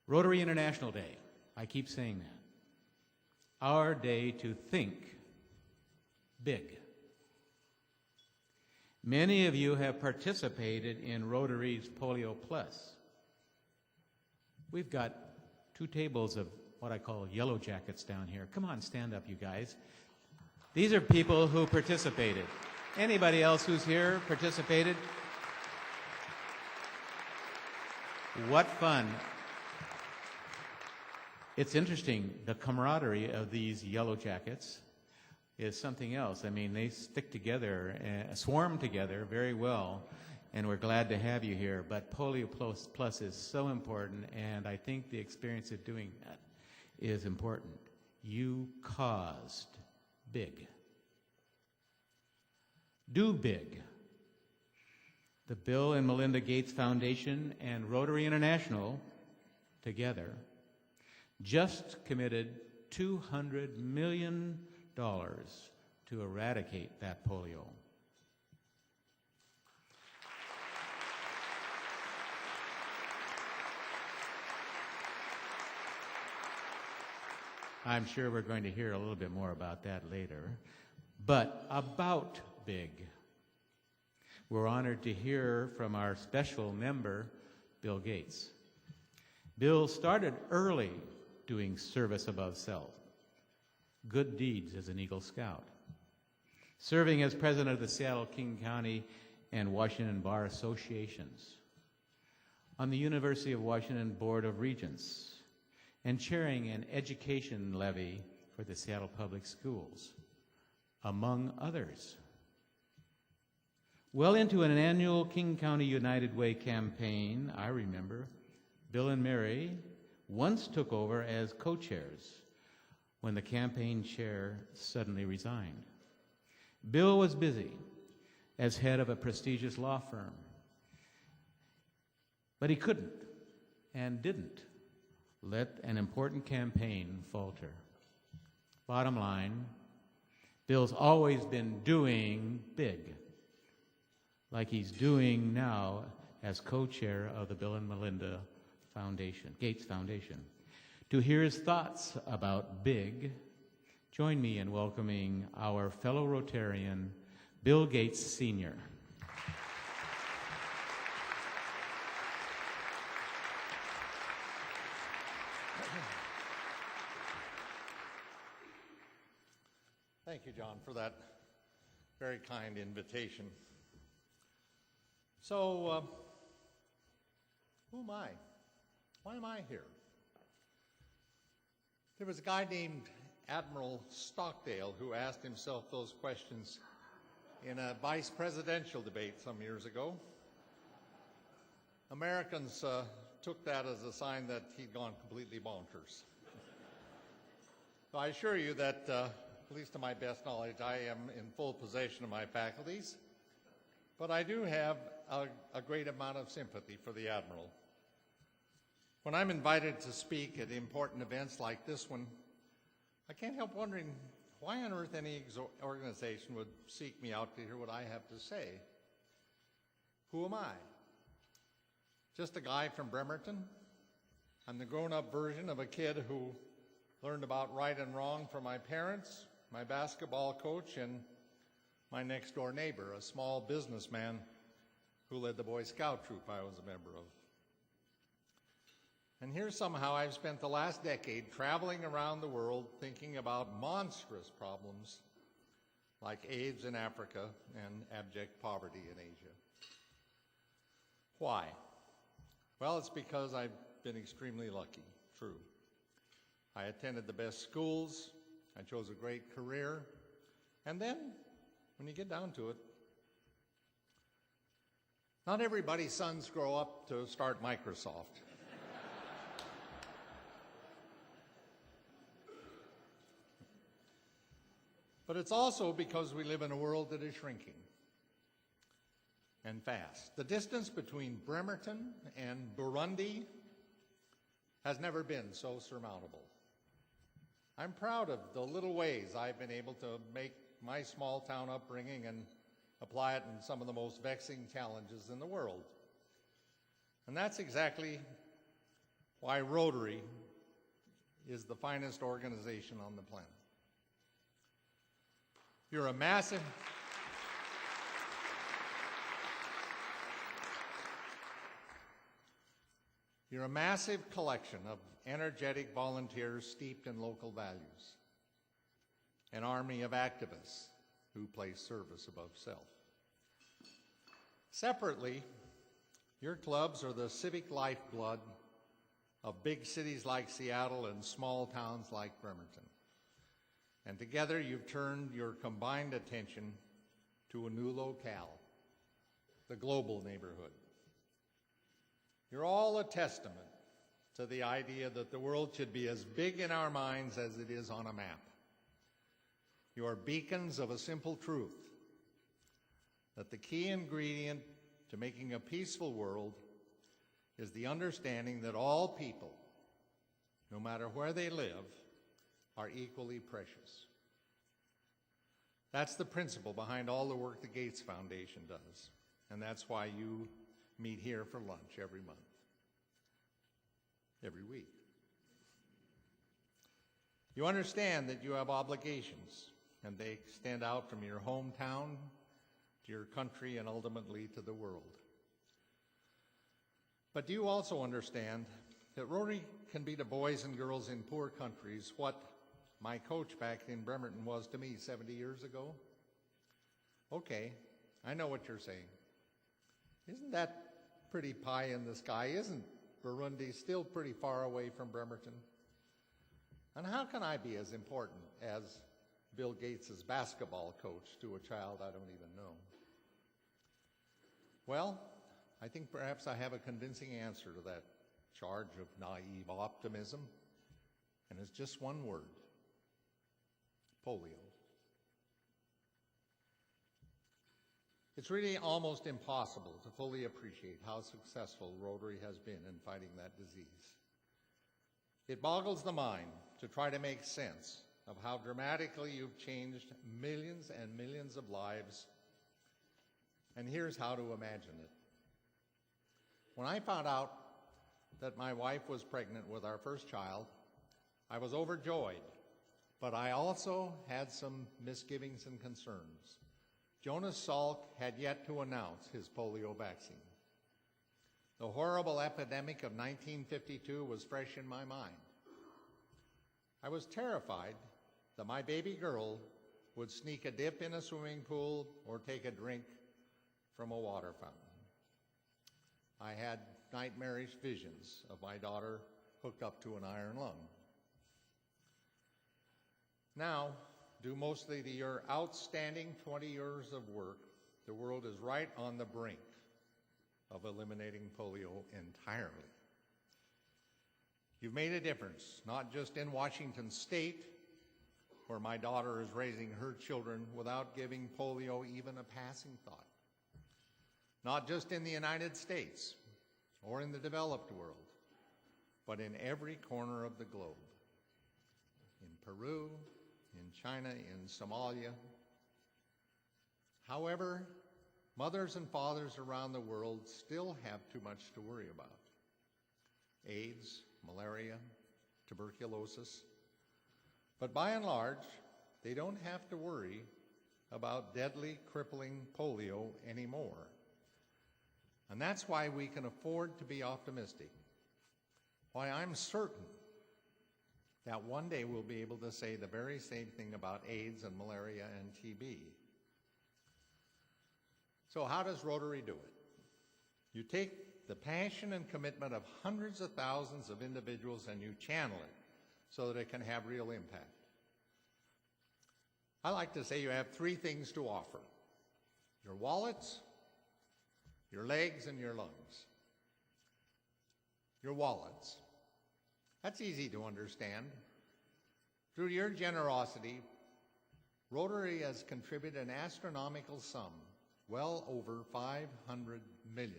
Rotary International Day. I keep saying that. Our day to think big. Many of you have participated in Rotary's Polio Plus. We've got 2 tables of what I call yellow jackets down here. Come on, stand up, you guys. These are people who participated. Anybody else who's here participated? What fun. It's interesting, the camaraderie of these yellow jackets is something else. I mean, they stick together, swarm together very well, and we're glad to have you here. But Polio Plus is so important, and I think the experience of doing that is important. You caused big. Do big. The Bill and Melinda Gates Foundation and Rotary International together just committed $200 million to eradicate that polio. I'm sure we're going to hear a little bit more about that later. But about big, we're honored to hear from our special member, Bill Gates. Bill started early doing service above self, good deeds as an Eagle Scout, serving as president of the Seattle, King County, and Washington Bar Associations, on the University of Washington Board of Regents, and chairing an education levy for the Seattle Public Schools, among others. Well into an annual King County United Way campaign, I remember, Bill and Mary once took over as co-chairs when the campaign chair suddenly resigned. Bill was busy as head of a prestigious law firm, but he couldn't and didn't let an important campaign falter. Bottom line, Bill's always been doing big, like he's doing now as co-chair of the Bill and Melinda Gates Foundation. To hear his thoughts about big, join me in welcoming our fellow Rotarian, Bill Gates Sr. Thank you, John, for that very kind invitation. So, who am I? Why am I here? There was a guy named Admiral Stockdale who asked himself those questions in a vice presidential debate some years ago. Americans took that as a sign that he'd gone completely bonkers. So I assure you that, at least to my best knowledge, I am in full possession of my faculties, but I do have a great amount of sympathy for the Admiral. When I'm invited to speak at important events like this one, I can't help wondering why on earth any organization would seek me out to hear what I have to say. Who am I? Just a guy from Bremerton? I'm the grown-up version of a kid who learned about right and wrong from my parents, my basketball coach, and my next-door neighbor, a small businessman who led the Boy Scout troop I was a member of. And here somehow I've spent the last decade traveling around the world thinking about monstrous problems like AIDS in Africa and abject poverty in Asia. Why? Well, it's because I've been extremely lucky, true. I attended the best schools, I chose a great career, and then, when you get down to it, not everybody's sons grow up to start Microsoft. But it's also because we live in a world that is shrinking and fast. The distance between Bremerton and Burundi has never been so surmountable. I'm proud of the little ways I've been able to make my small town upbringing and apply it in some of the most vexing challenges in the world. And that's exactly why Rotary is the finest organization on the planet. You're a massive collection of energetic volunteers steeped in local values, an army of activists who place service above self. Separately, your clubs are the civic lifeblood of big cities like Seattle and small towns like Bremerton. And together you've turned your combined attention to a new locale, the global neighborhood. You're all a testament to the idea that the world should be as big in our minds as it is on a map. You are beacons of a simple truth, that the key ingredient to making a peaceful world is the understanding that all people, no matter where they live, are equally precious. That's the principle behind all the work the Gates Foundation does, and that's why you meet here for lunch every month, every week. You understand that you have obligations, and they extend out from your hometown to your country and ultimately to the world. But do you also understand that Rotary can be to boys and girls in poor countries what my coach back in Bremerton was to me 70 years ago? Okay, I know what you're saying. Isn't that pretty pie in the sky? Isn't Burundi still pretty far away from Bremerton? And how can I be as important as Bill Gates' basketball coach to a child I don't even know? Well, I think perhaps I have a convincing answer to that charge of naive optimism, and it's just one word: polio. It's really almost impossible to fully appreciate how successful Rotary has been in fighting that disease. It boggles the mind to try to make sense of how dramatically you've changed millions and millions of lives, and here's how to imagine it. When I found out that my wife was pregnant with our first child, I was overjoyed, but I also had some misgivings and concerns. Jonas Salk had yet to announce his polio vaccine. The horrible epidemic of 1952 was fresh in my mind. I was terrified that my baby girl would sneak a dip in a swimming pool or take a drink from a water fountain. I had nightmarish visions of my daughter hooked up to an iron lung. Now, due mostly to your outstanding 20 years of work, the world is right on the brink of eliminating polio entirely. You've made a difference, not just in Washington State, where my daughter is raising her children without giving polio even a passing thought. Not just in the United States or in the developed world, but in every corner of the globe. In Peru, in China, in Somalia. However, mothers and fathers around the world still have too much to worry about. AIDS, malaria, tuberculosis. But by and large, they don't have to worry about deadly, crippling polio anymore. And that's why we can afford to be optimistic. Why I'm certain that one day we'll be able to say the very same thing about AIDS and malaria and TB. So how does Rotary do it? You take the passion and commitment of hundreds of thousands of individuals and you channel it so that it can have real impact. I like to say you have three things to offer: your wallets, your legs, and your lungs. Your wallets. That's easy to understand. Through your generosity, Rotary has contributed an astronomical sum, well over $500 million,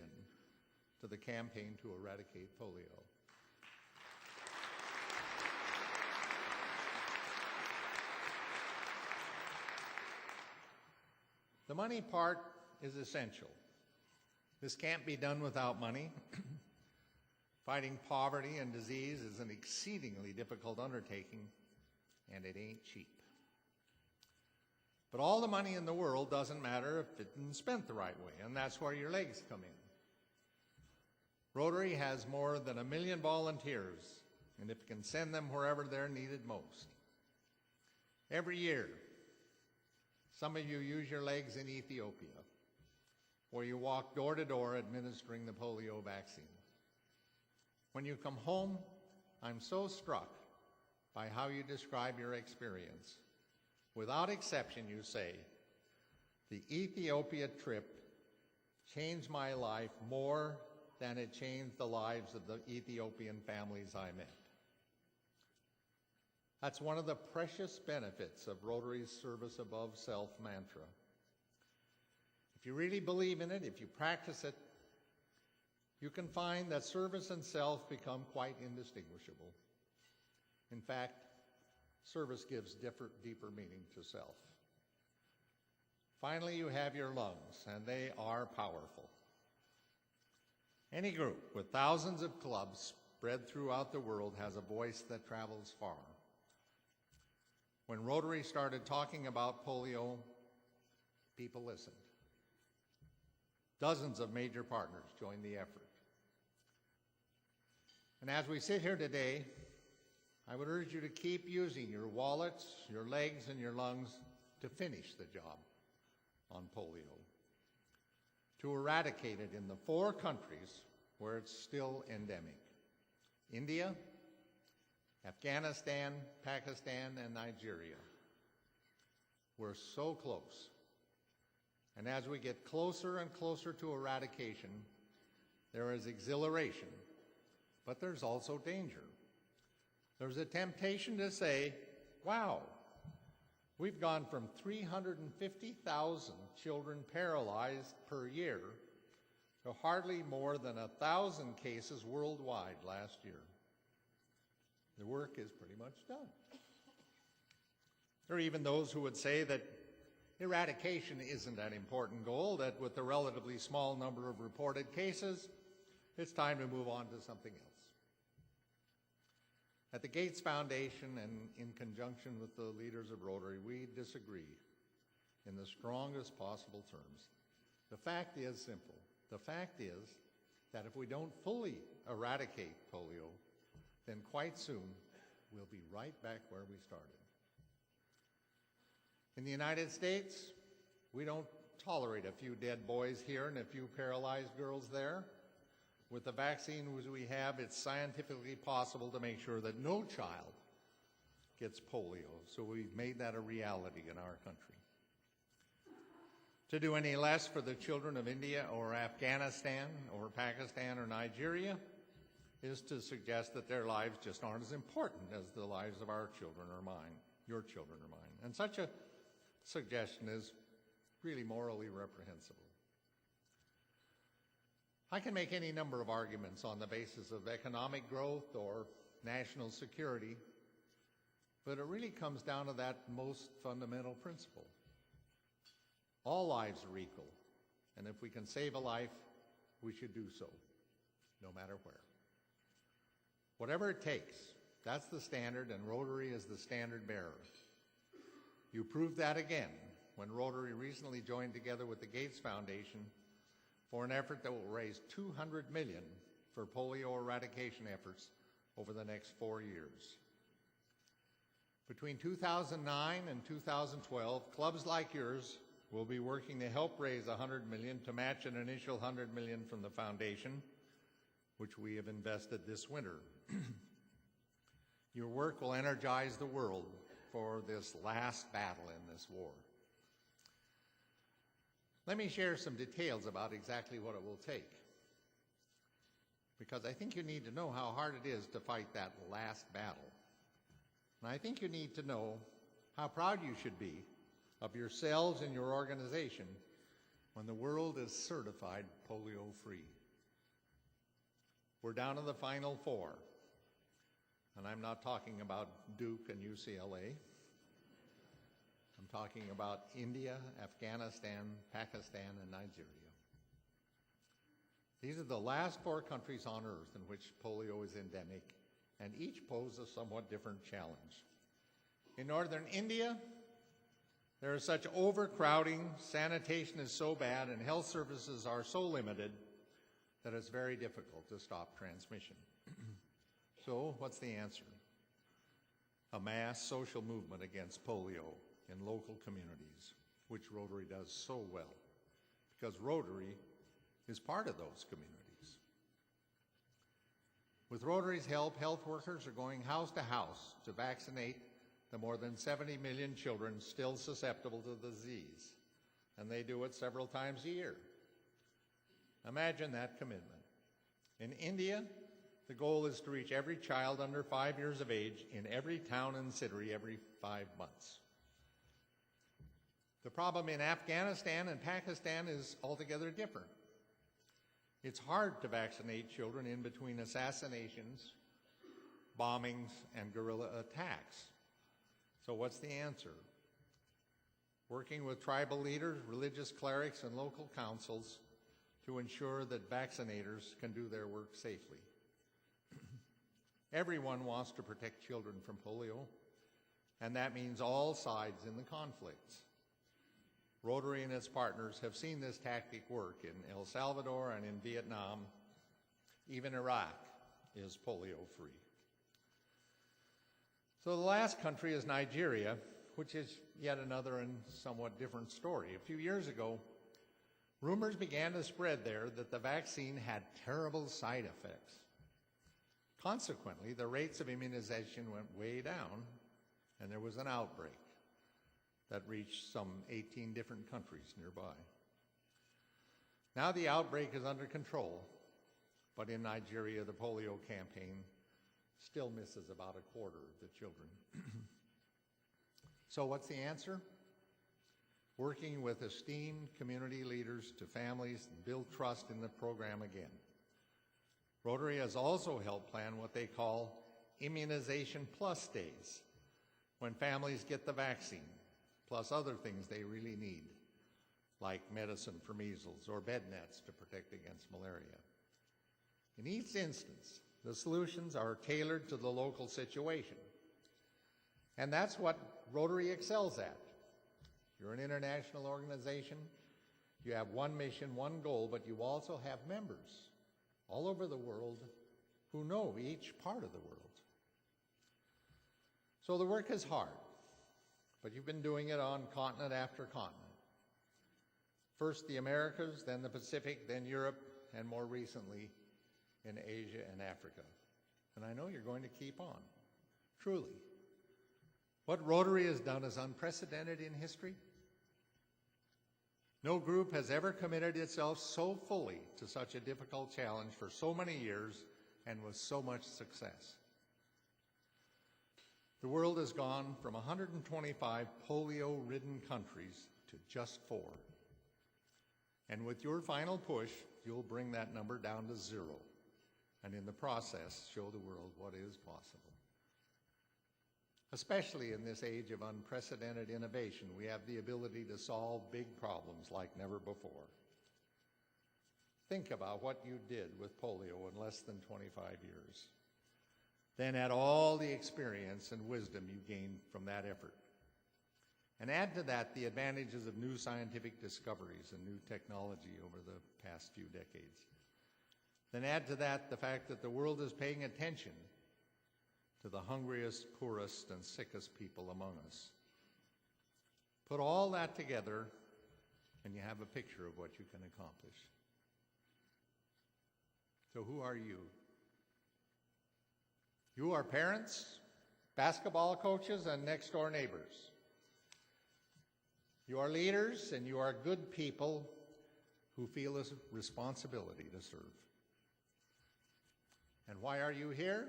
to the campaign to eradicate polio. The money part is essential. This can't be done without money. Fighting poverty and disease is an exceedingly difficult undertaking, and it ain't cheap. But all the money in the world doesn't matter if it's been spent the right way, and that's where your legs come in. Rotary has more than 1 million volunteers, and it can send them wherever they're needed most. Every year, some of you use your legs in Ethiopia, where you walk door to door administering the polio vaccine. When you come home, I'm so struck by how you describe your experience. Without exception, you say, the Ethiopia trip changed my life more than it changed the lives of the Ethiopian families I met. That's one of the precious benefits of Rotary's service above self mantra. If you really believe in it, if you practice it, you can find that service and self become quite indistinguishable. In fact, service gives deeper meaning to self. Finally, you have your lungs, and they are powerful. Any group with thousands of clubs spread throughout the world has a voice that travels far. When Rotary started talking about polio, people listened. Dozens of major partners joined the effort. And as we sit here today, I would urge you to keep using your wallets, your legs, and your lungs to finish the job on polio, to eradicate it in the 4 countries where it's still endemic: India, Afghanistan, Pakistan, and Nigeria. We're so close. And as we get closer and closer to eradication, there is exhilaration, but there's also danger. There's a temptation to say, wow, we've gone from 350,000 children paralyzed per year to hardly more than 1,000 cases worldwide last year. The work is pretty much done. There are even those who would say that eradication isn't an important goal, that with the relatively small number of reported cases, it's time to move on to something else. At the Gates Foundation and in conjunction with the leaders of Rotary, we disagree in the strongest possible terms. The fact is simple. The fact is that if we don't fully eradicate polio, then quite soon we'll be right back where we started. In the United States, we don't tolerate a few dead boys here and a few paralyzed girls there. With the vaccines we have, it's scientifically possible to make sure that no child gets polio. So we've made that a reality in our country. To do any less for the children of India or Afghanistan or Pakistan or Nigeria is to suggest that their lives just aren't as important as the lives of our children or mine, your children or mine. And such a suggestion is really morally reprehensible. I can make any number of arguments on the basis of economic growth or national security, but it really comes down to that most fundamental principle. All lives are equal, and if we can save a life, we should do so, no matter where. Whatever it takes, that's the standard, and Rotary is the standard bearer. You proved that again when Rotary recently joined together with the Gates Foundation for an effort that will raise $200 million for polio eradication efforts over the next 4 years. Between 2009 and 2012, clubs like yours will be working to help raise $100 million to match an initial $100 million from the foundation, which we have invested this winter. Your work will energize the world for this last battle in this war. Let me share some details about exactly what it will take, because I think you need to know how hard it is to fight that last battle. And I think you need to know how proud you should be of yourselves and your organization when the world is certified polio-free. We're down to the final four, and I'm not talking about Duke and UCLA. I'm talking about India, Afghanistan, Pakistan, and Nigeria. These are the last four countries on earth in which polio is endemic, and each pose a somewhat different challenge. In northern India, there is such overcrowding, sanitation is so bad, and health services are so limited that it's very difficult to stop transmission. So, what's the answer? A mass social movement against polio in local communities, which Rotary does so well, because Rotary is part of those communities. With Rotary's help, health workers are going house to house to vaccinate the more than 70 million children still susceptible to the disease, and they do it several times a year. Imagine that commitment. In India, the goal is to reach every child under 5 years of age in every town and city every 5 months. The problem in Afghanistan and Pakistan is altogether different. It's hard to vaccinate children in between assassinations, bombings, and guerrilla attacks. So what's the answer? Working with tribal leaders, religious clerics, and local councils to ensure that vaccinators can do their work safely. Everyone wants to protect children from polio, and that means all sides in the conflicts. Rotary and its partners have seen this tactic work in El Salvador and in Vietnam. Even Iraq is polio-free. So the last country is Nigeria, which is yet another and somewhat different story. A few years ago, rumors began to spread there that the vaccine had terrible side effects. Consequently, the rates of immunization went way down, and there was an outbreak that reached some 18 different countries nearby. Now the outbreak is under control, but in Nigeria, the polio campaign still misses about a quarter of the children. So what's the answer? Working with esteemed community leaders to families and build trust in the program again. Rotary has also helped plan what they call Immunization Plus Days, when families get the vaccine, plus other things they really need, like medicine for measles or bed nets to protect against malaria. In each instance, the solutions are tailored to the local situation. And that's what Rotary excels at. You're an international organization. You have one mission, one goal, but you also have members all over the world who know each part of the world. So the work is hard, but you've been doing it on continent after continent. First the Americas, then the Pacific, then Europe, and more recently in Asia and Africa. And I know you're going to keep on, truly. What Rotary has done is unprecedented in history. No group has ever committed itself so fully to such a difficult challenge for so many years and with so much success. The world has gone from 125 polio-ridden countries to just 4. And with your final push, you'll bring that number down to 0, and in the process, show the world what is possible. Especially in this age of unprecedented innovation, we have the ability to solve big problems like never before. Think about what you did with polio in less than 25 years. Then add all the experience and wisdom you gained from that effort. And add to that the advantages of new scientific discoveries and new technology over the past few decades. Then add to that the fact that the world is paying attention to the hungriest, poorest, and sickest people among us. Put all that together, and you have a picture of what you can accomplish. So who are you? You are parents, basketball coaches, and next-door neighbors. You are leaders, and you are good people who feel a responsibility to serve. And why are you here?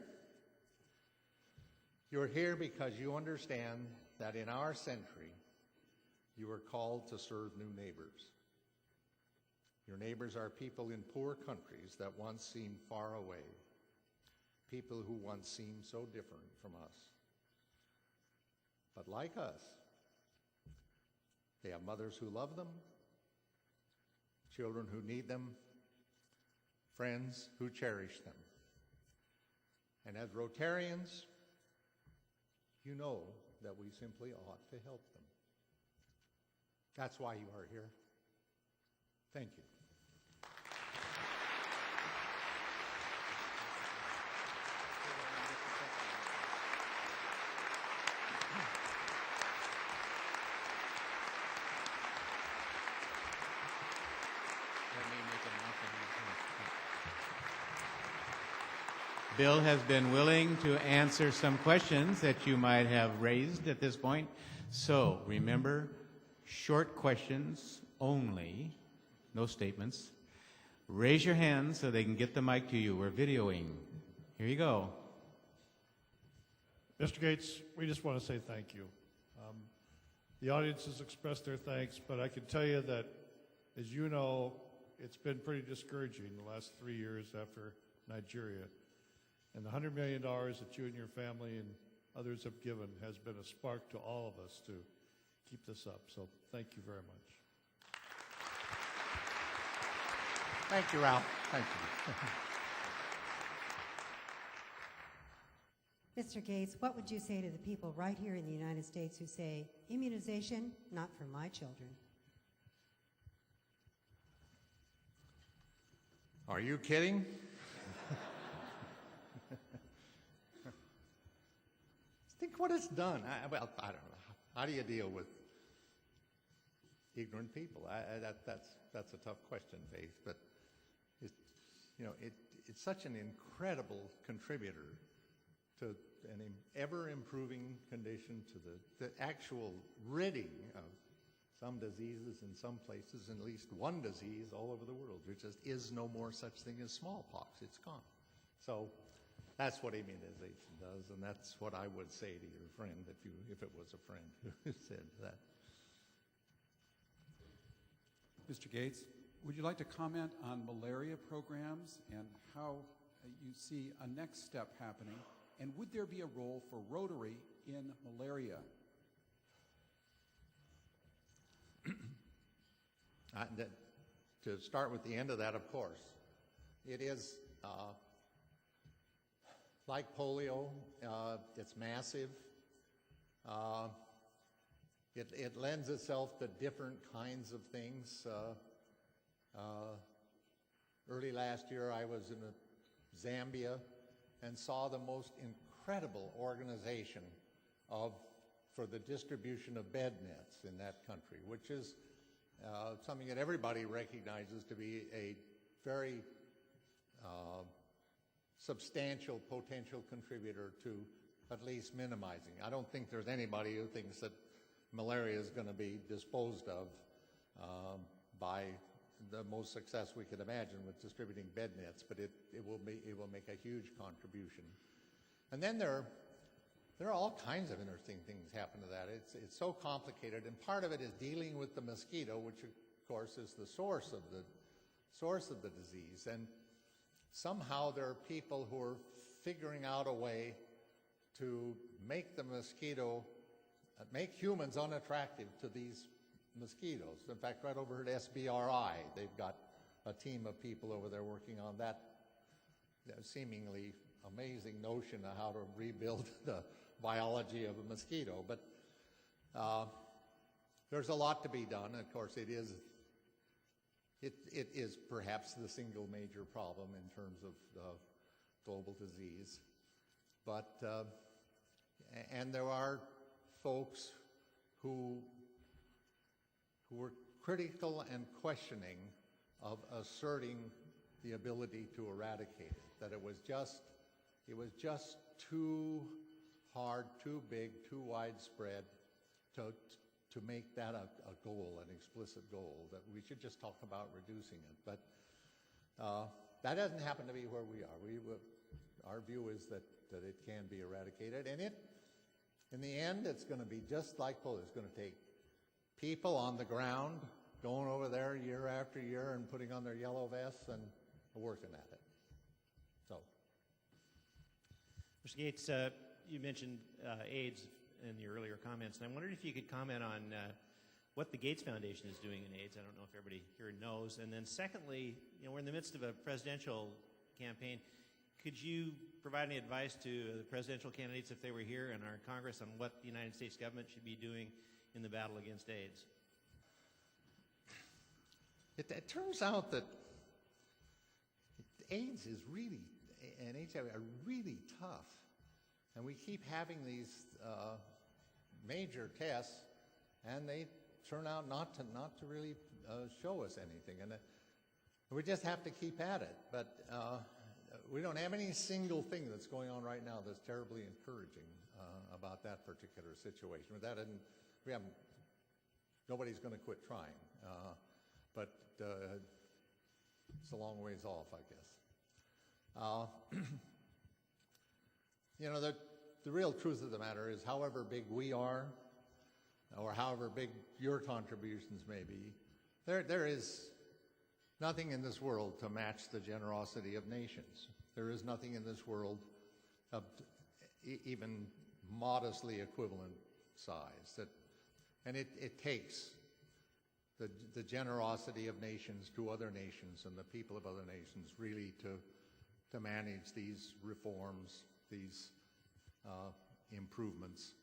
You're here because you understand that in our century, You are called to serve new neighbors. Your neighbors are people in poor countries that once seemed far away, people who once seemed so different from us. But like us, they have mothers who love them, children who need them, friends who cherish them. And as Rotarians, you know that we simply ought to help them. That's why you are here. Thank you. Bill has been willing to answer some questions that you might have raised at this point. So remember, short questions only, no statements. Raise your hand so they can get the mic to you. We're videoing. Here you go. Mr. Gates, we just want to say thank you. The audience has expressed their thanks, but I can tell you that, as you know, it's been pretty discouraging the last 3 years after Nigeria. And the $100 million that you and your family and others have given has been a spark to all of us to keep this up. So thank you very much. Thank you, Ralph. Thank you. Mr. Gates, what would you say to the people right here in the United States who say, immunization, not for my children? Are you kidding? Think what it's done. I don't know. How do you deal with ignorant people? That's a tough question, Faith. But it's such an incredible contributor to an ever-improving condition, to the actual ridding of some diseases in some places, and at least one disease all over the world. There just is no more such thing as smallpox. It's gone. So that's what immunization does, and that's what I would say to your friend if it was a friend who said that. Mr. Gates, would you like to comment on malaria programs and how you see a next step happening? And would there be a role for Rotary in malaria? To start with the end of that, of course, it is like polio. It's massive. It lends itself to different kinds of things. Early last year, I was in Zambia and saw the most incredible organization for the distribution of bed nets in that country, which is something that everybody recognizes to be a very substantial potential contributor to at least minimizing. I don't think there's anybody who thinks that malaria is going to be disposed of by the most success we could imagine with distributing bed nets, but it will make a huge contribution. And then there are all kinds of interesting things happen to that. It's so complicated, and part of it is dealing with the mosquito, which of course is the source of the disease. And somehow there are people who are figuring out a way to make the mosquito, make humans unattractive to these mosquitoes. In fact, right over at SBRI, they've got a team of people over there working on that seemingly amazing notion of how to rebuild the biology of a mosquito. But there's a lot to be done. Of course, it is perhaps the single major problem in terms of global disease. But and there are folks who were critical and questioning of asserting the ability to eradicate it, that it was just too hard, too big, too widespread to make that a goal, an explicit goal, that we should just talk about reducing it. But that doesn't happen to be where we are. Our view is that it can be eradicated, and in the end, it's going to be just like polio. It's going to take people on the ground going over there year after year and putting on their yellow vests and working at it. So, Mr. Gates, you mentioned AIDS in your earlier comments, and I wondered if you could comment on what the Gates Foundation is doing in AIDS. I don't know if everybody here knows. And then secondly, we're in the midst of a presidential campaign. Could you provide any advice to the presidential candidates if they were here in our Congress on what the United States government should be doing in the battle against AIDS? it turns out that AIDS is really, and HIV are really tough. And we keep having these major tests, and they turn out not to really show us anything. And we just have to keep at it. But we don't have any single thing that's going on right now that's terribly encouraging about that particular situation. With that, nobody's going to quit trying. But it's a long ways off, I guess. The real truth of the matter is, however big we are, or however big your contributions may be, there is nothing in this world to match the generosity of nations. There is nothing in this world of even modestly equivalent size. And it takes the generosity of nations to other nations and the people of other nations really to manage these reforms, these improvements.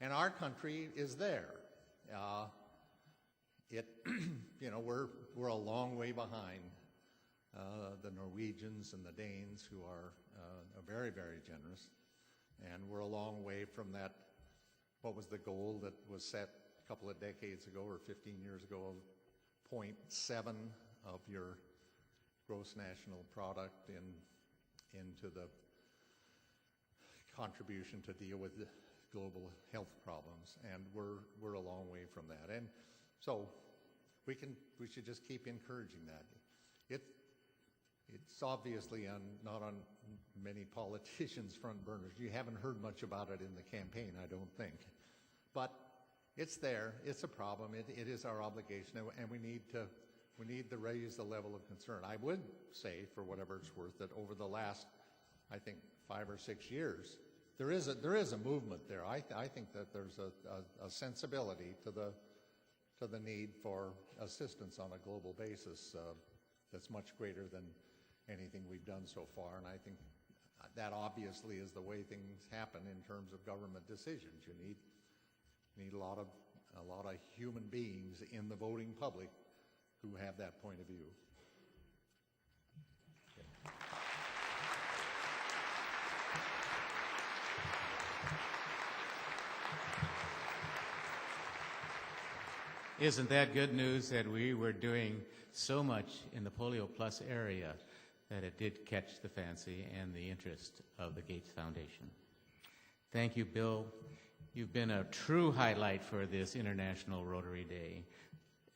And our country is there. We're a long way behind the Norwegians and the Danes, who are very, very generous. And we're a long way from that, what was the goal that was set a couple of decades ago or 15 years ago, of 0.7 of your gross national product into the contribution to deal with the global health problems, and we're a long way from that. And so we should just keep encouraging that. It's obviously not on many politicians' front burners. You haven't heard much about it in the campaign, I don't think. But it's there. It's a problem. It is our obligation, and we need to raise the level of concern. I would say, for whatever it's worth, that over the last, I think, 5 or 6 years, there is a movement there. I think that there's a sensibility to the need for assistance on a global basis that's much greater than anything we've done so far. And I think that obviously is the way things happen in terms of government decisions. You need a lot of human beings in the voting public who have that point of view. Isn't that good news that we were doing so much in the Polio Plus area that it did catch the fancy and the interest of the Gates Foundation? Thank you, Bill. You've been a true highlight for this International Rotary Day.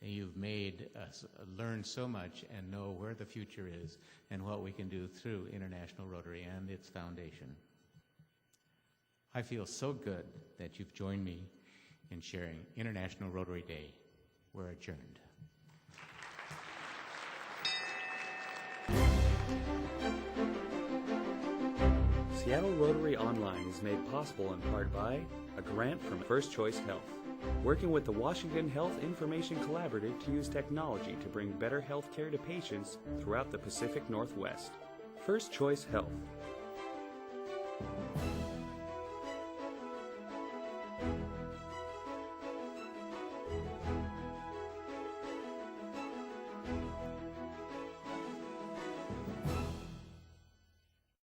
You've made us learn so much and know where the future is and what we can do through International Rotary and its foundation. I feel so good that you've joined me in sharing International Rotary Day. We're adjourned. Seattle Rotary Online is made possible in part by a grant from First Choice Health, working with the Washington Health Information Collaborative to use technology to bring better health care to patients throughout the Pacific Northwest. First Choice Health.